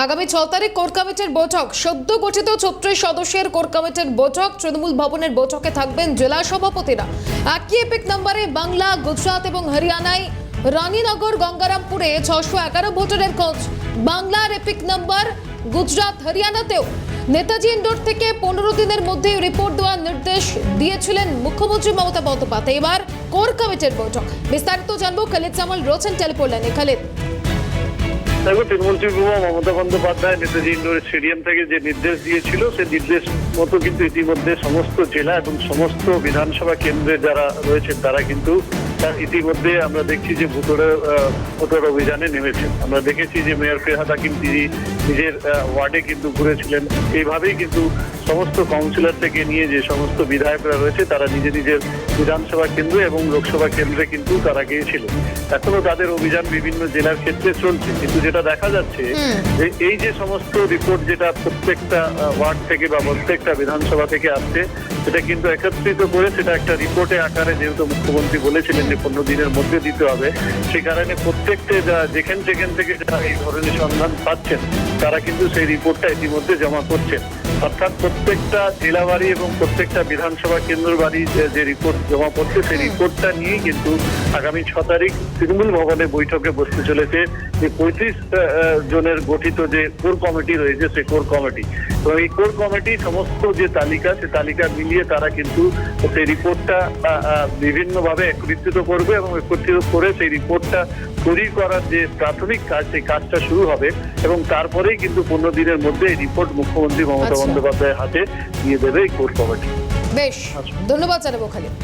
আগামী 6 তারিখ কোর কমিটির বৈঠক। সদ্য গঠিত 36 সদস্যের কোর কমিটির বৈঠক। তৃণমূল ভবনের বৈঠকে থাকবেন জেলা সভাপতিরা। একই এপিক নম্বরে বাংলা, গুজরাট এবং হরিয়ানায় রানীনগর, গঙ্গারামপুরে 611 ভোটারের খোঁজ। বাংলার এপিক নম্বর, গুজরাট, হরিয়ানাতেও। নেতাজি ইন্ডোর থেকে 15 দিনের মধ্যে রিপোর্ট দেওয়ার নির্দেশ দিয়েছিলেন মুখ্যমন্ত্রী মমতা বন্দ্যোপাধ্যায়। এবার কোর কমিটির বৈঠক। বিস্তারিত জানবো, খালিদ জামাল রয়েছেন টেলিফোন লাইনে। খালিদ, দেখো, তৃণমূল মমতা বন্দ্যোপাধ্যায় নেতাজি ইন্ডোর স্টেডিয়াম থেকে যে নির্দেশ দিয়েছিল, সেই নির্দেশ মতো কিন্তু ইতিমধ্যে সমস্ত জেলা এবং সমস্ত বিধানসভা কেন্দ্রে যারা রয়েছেন তারা কিন্তু ইতিমধ্যে আমরা দেখছি যে ভোটার অভিযানে নেমেছেন। আমরা দেখেছি যে মেয়র ফেরহাদ হাকিম তিনি নিজের ওয়ার্ডে কিন্তু ঘুরেছিলেন। এইভাবেই কিন্তু সমস্ত কাউন্সিলর থেকে নিয়ে যে সমস্ত বিধায়করা রয়েছে তারা নিজের বিধানসভা কেন্দ্রে এবং লোকসভা কেন্দ্রে কিন্তু তারা গিয়েছিলেন। এখনো তাদের অভিযান বিভিন্ন জেলার ক্ষেত্রে চলছে, কিন্তু যেটা দেখা যাচ্ছে যে এই যে সমস্ত রিপোর্ট যেটা প্রত্যেকটা ওয়ার্ড থেকে বা প্রত্যেকটা বিধানসভা থেকে আসছে, সেটা কিন্তু একত্রিত করে সেটা একটা রিপোর্টে আকারে, যেহেতু মুখ্যমন্ত্রী বলেছিলেন যে 15 দিনের মধ্যে দিতে হবে, সেই কারণে প্রত্যেকটা যেখান থেকে যারা এই ধরনের সন্ধান পাচ্ছেন তারা কিন্তু সেই রিপোর্টটা ইতিমধ্যে জমা করছেন। অর্থাৎ প্রত্যেকটা জেলা বাড়ি এবং প্রত্যেকটা বিধানসভা কেন্দ্র বাড়ি যে রিপোর্ট জমা পড়ছে, সেই রিপোর্টটা নিয়েই কিন্তু আগামী 6 তারিখ তৃণমূল ভবনে বৈঠকে বসতে চলেছে যে 35 জনের গঠিত যে কোর কমিটি রয়েছে, সেই কোর কমিটি। এবং এই কোর কমিটি সমস্ত যে তালিকা, সেই তালিকা মিলিয়ে তারা কিন্তু সেই রিপোর্টটা বিভিন্নভাবে একত্রিত করবে এবং একত্রিত করে সেই রিপোর্টটা তৈরি করার যে প্রাথমিক কাজ, সেই কাজটা শুরু হবে এবং তারপরেই কিন্তু 15 দিনের মধ্যে এই রিপোর্ট মুখ্যমন্ত্রী মমতা বন্দ্যোপাধ্যায়ের হাতে দিয়ে দেবে এই কোর কমিটি। বেশ, ধন্যবাদ জানাবো খালিদ।